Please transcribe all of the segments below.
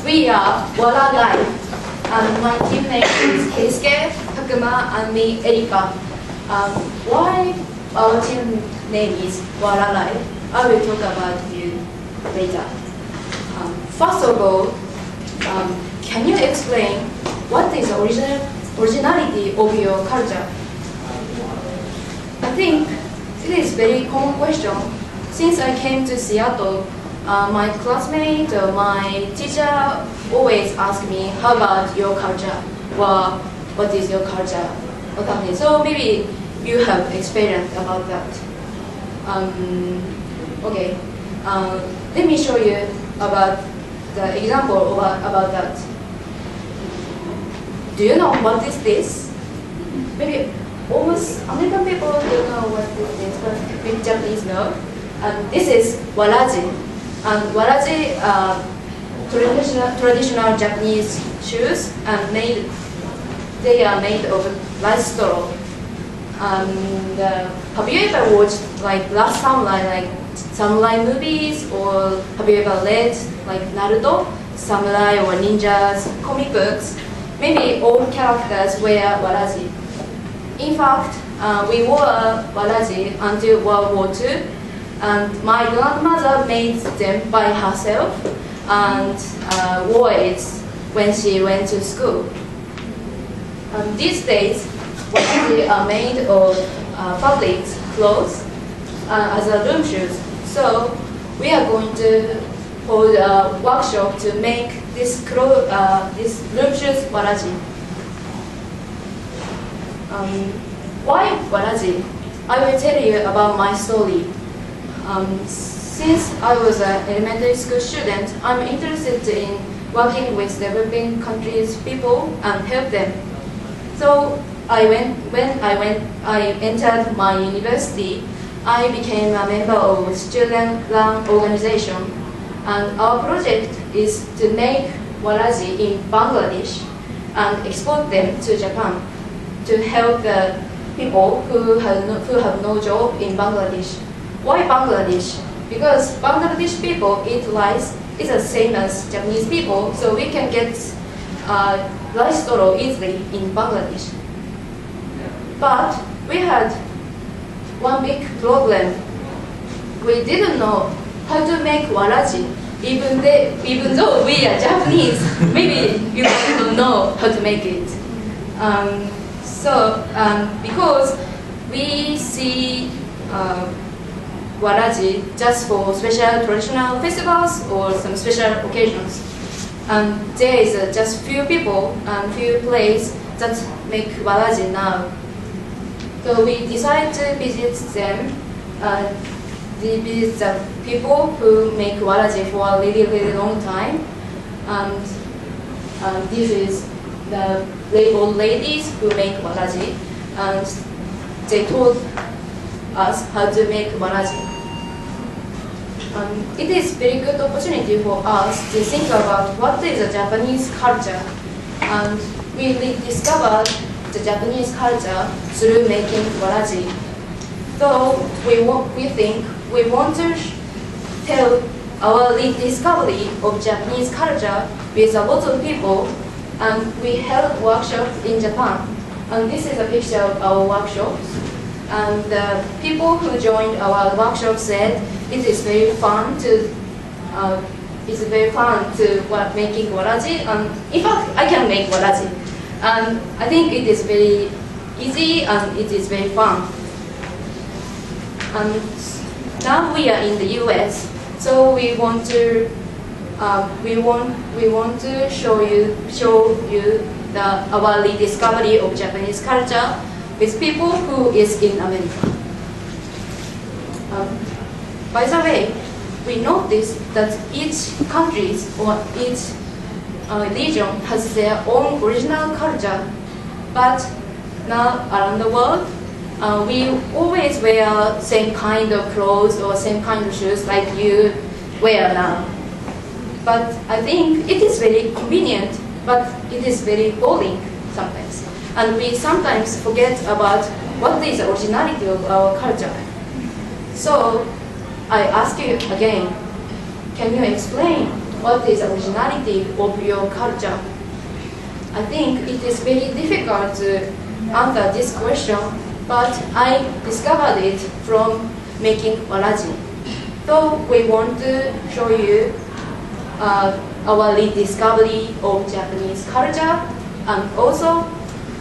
We are Wala Life, and my teammate is Keisuke, Takuma, and me, Erika. Why our team name is Wala Life? I will talk about you later. First of all, can you explain what is the originality of your culture? I think it is a very common question. Since I came to Seattle, my classmate, my teacher always ask me, how about your culture? Well, what is your culture? Or something. So maybe you have experience about that. Okay, let me show you about the example about that. Do you know what is this? Maybe almost American people don't know what this is, but maybe Japanese know. This is waraji. And waraji traditional Japanese shoes, and they are made of rice straw. And have you ever watched like Last Samurai, like samurai movies, or have you ever read like Naruto, samurai or ninjas comic books? Maybe all characters wear waraji. In fact, we wore waraji until World War II, and my grandmother made them by herself and wore it when she went to school. These days, waraji are made of fabric clothes as a room shoes. So we are going to hold a workshop to make this room shoes waraji. Why waraji? I will tell you about my story. Since I was an elementary school student, I'm interested in working with developing countries' people and help them. So when I entered my university, I became a member of a student-run organization, and our project is to make waraji in Bangladesh and export them to Japan to help the people who have no job in Bangladesh. Why Bangladesh? Because Bangladesh people eat rice is the same as Japanese people, so we can get rice straw easily in Bangladesh. But we had one big problem. We didn't know how to make waraji, even though we are Japanese. Maybe you don't know how to make it. Because we see waraji just for special traditional festivals or some special occasions. And there is just few people and few places that make waraji now. So we decided to visit them. We visit the people who make waraji for a really, really long time. And this is the old ladies who make waraji. And they told us how to make waraji. It is very good opportunity for us to think about what is the Japanese culture, and we discovered the Japanese culture through making waraji. So we think we want to tell our rediscovery of Japanese culture with a lot of people, and we held workshops in Japan. And this is a picture of our workshops. And the people who joined our workshop said it is very fun to making waraji. And in fact, I can make waraji. And I think it is very easy and it is very fun. And now we are in the U.S., so we want to show you our rediscovery of Japanese culture with people who is in America. By the way, we noticed that each country or each region has their own original culture, but now around the world, we always wear same kind of clothes or same kind of shoes like you wear now. But I think it is very convenient, but it is very boring sometimes. And we sometimes forget about what is the originality of our culture. So I ask you again, can you explain what is originality of your culture? I think it is very difficult to answer this question, but I discovered it from making waraji. So we want to show you our rediscovery of Japanese culture, and also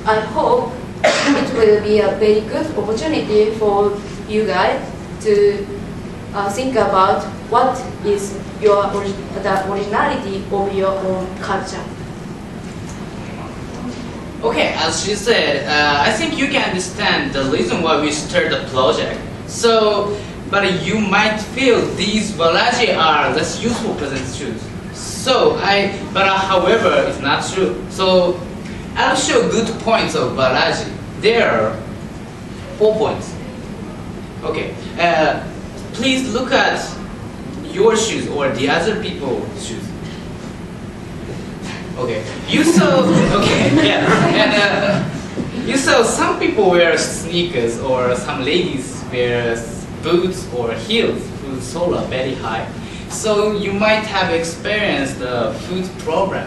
I hope it will be a very good opportunity for you guys to think about what is the originality of your own culture. Okay, as she said, I think you can understand the reason why we started the project. So, but you might feel these waraji are less useful presentations. However, it's not true. So, I'll show good points of waraji. There are 4 points. Okay, please look at your shoes or the other people's shoes. Okay, you saw, okay, yeah, and you saw some people wear sneakers or some ladies wear boots or heels whose sole are very high. So you might have experienced the food problem.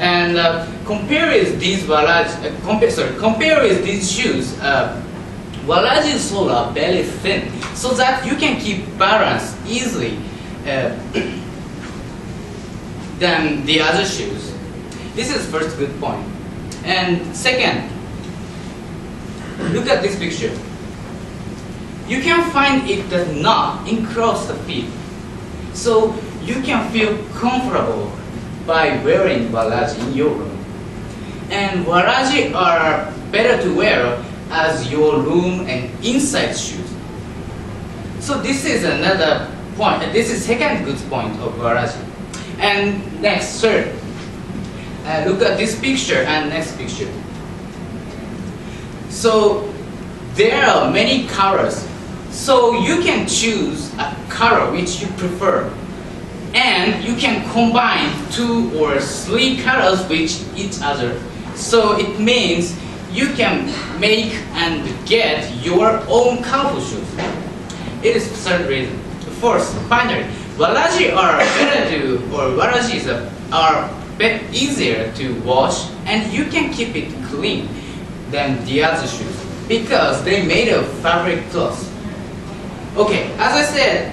And compare with these compare with these shoes, waraji sole are very thin, so that you can keep balance easily than the other shoes. This is first good point. And second, look at this picture. You can find it does not encroach the feet, so you can feel comfortable by wearing waraji in your room. And waraji are better to wear as your room and inside shoes. So this is another point. This is second good point of waraji. And next, third, look at this picture and next picture. So there are many colors. So you can choose a color which you prefer. And you can combine 2 or 3 colors with each other. So it means you can make and get your own colorful shoes. It is third reason. Fourth, finally, waraji are better to, or warajis are easier to wash, and you can keep it clean than the other shoes because they made of fabric cloth. Okay, as I said,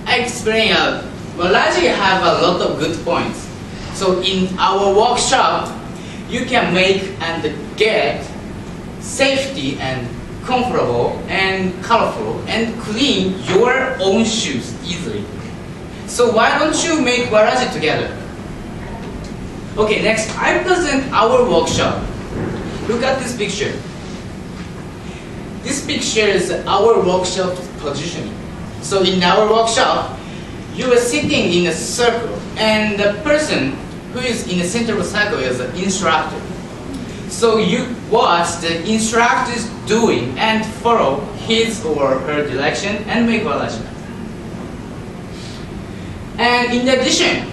I explained waraji have a lot of good points. So in our workshop, you can make and get safety and comfortable and colorful and clean your own shoes easily. So why don't you make waraji together? Okay, next I present our workshop. Look at this picture. This picture is our workshop positioning. So in our workshop, you are sitting in a circle, and the person who is in the center of the circle is the instructor. So you watch the instructor doing and follow his or her direction and make waraji. And in addition,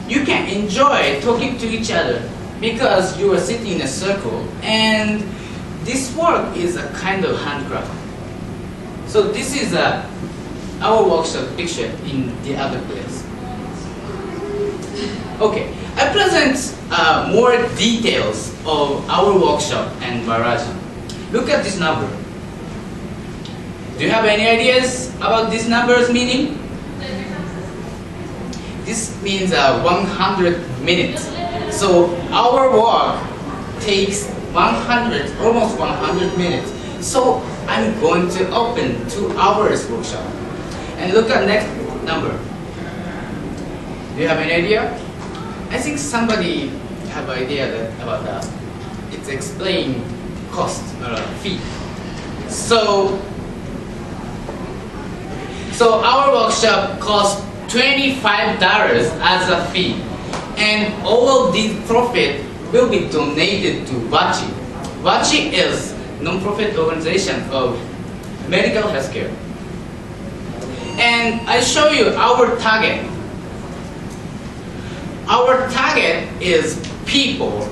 you can enjoy talking to each other because you are sitting in a circle, and this work is a kind of handcraft. So this is our workshop picture in the other place. Okay, I present more details of our workshop and waraji. Look at this number. Do you have any ideas about this number's meaning? This means 100 minutes. So our work takes almost 100 minutes. So I'm going to open 2 hours workshop. And look at next number. Do you have any idea? I think somebody have idea about that. It's explain cost or fee. So our workshop costs $25 as a fee, and all of the profit will be donated to WACHI. WACHI is non-profit organization of medical healthcare. And I show you our target. Our target is people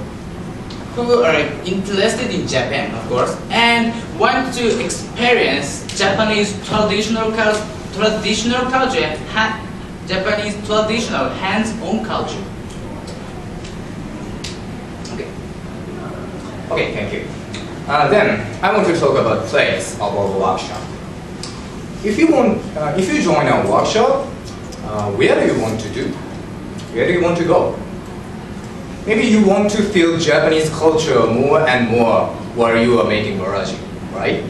who are interested in Japan, of course, and want to experience Japanese traditional culture Japanese traditional hands-on culture. Okay, thank you. Then I want to talk about place of our workshop. If you join our workshop, where do you want to do? Where do you want to go? Maybe you want to feel Japanese culture more and more while you are making garage, right?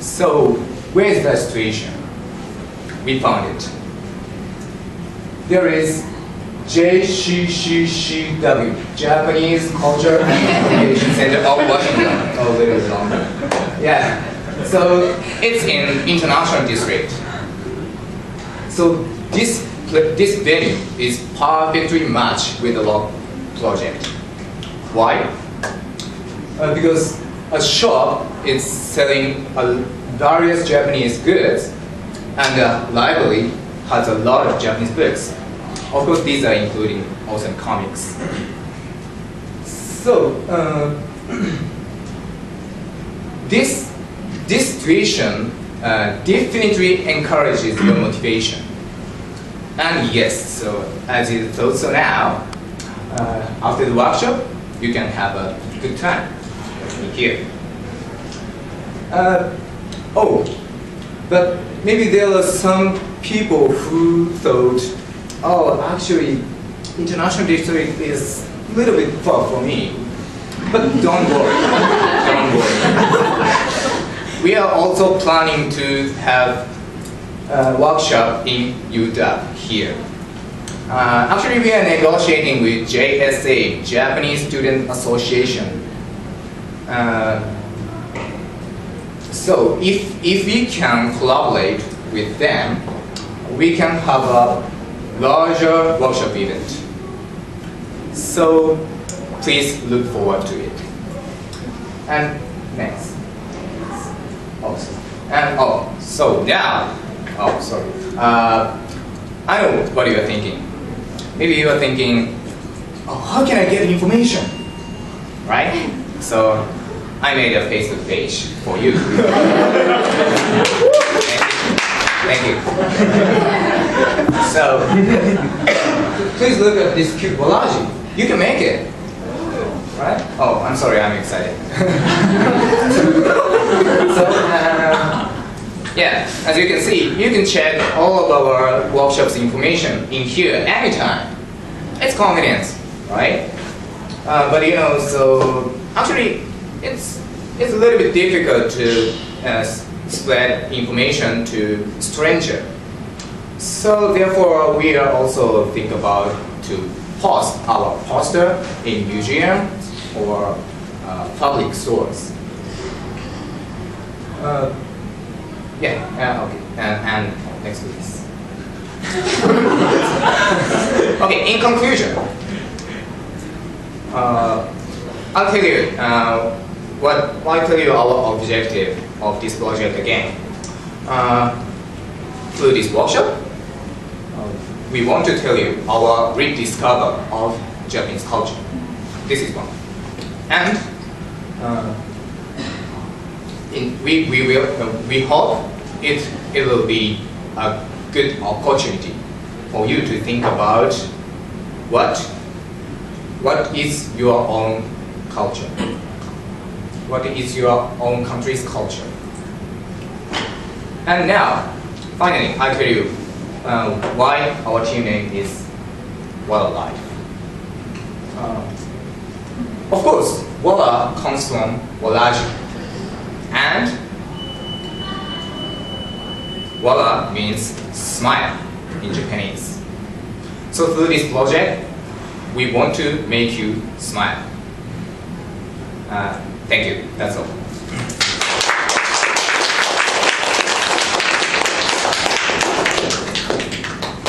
So where is the situation? We found it. There is JCCCW, Japanese Culture and Communication Center of Washington. Oh, a little bit longer. Yeah. So it's in International District. So this venue is perfectly matched with the law project. Why? Because a shop is selling various Japanese goods, and the library has a lot of Japanese books. Of course, these are including also comics. So this situation definitely encourages your motivation. And yes, so as you thought so now, after the workshop, you can have a good time here. But maybe there are some people who thought, oh, actually, International District is a little bit far for me. But don't worry, don't worry. We are also planning to have a workshop in UW here. Actually, we are negotiating with JSA, Japanese Student Association. So if we can collaborate with them, we can have a larger workshop event. So please look forward to it. And next. So now, sorry. I know what you are thinking. Maybe you are thinking, oh, how can I get information? Right? So I made a Facebook page for you. Thank you. So please look at this cute collage. You can make it. Right? Oh, I'm sorry, I'm excited. So, yeah, as you can see, you can check all of our workshops information in here anytime. It's convenient, right? But you know, so actually, it's a little bit difficult to spread information to stranger. So therefore, we are also think about to post our poster in museum or public stores. Okay, and next please. Okay, in conclusion, I'll tell you I'll tell you our objective of this project again. Through this workshop, we want to tell you our rediscover of Japanese culture. This is one, and we hope it will be a good opportunity for you to think about what is your own culture, what is your own country's culture. And now, finally, I'll tell you why our team name is Wildlife. Of course, Walla comes from Wallaji, and Walla means smile in Japanese. So through this project, we want to make you smile. Thank you. That's all.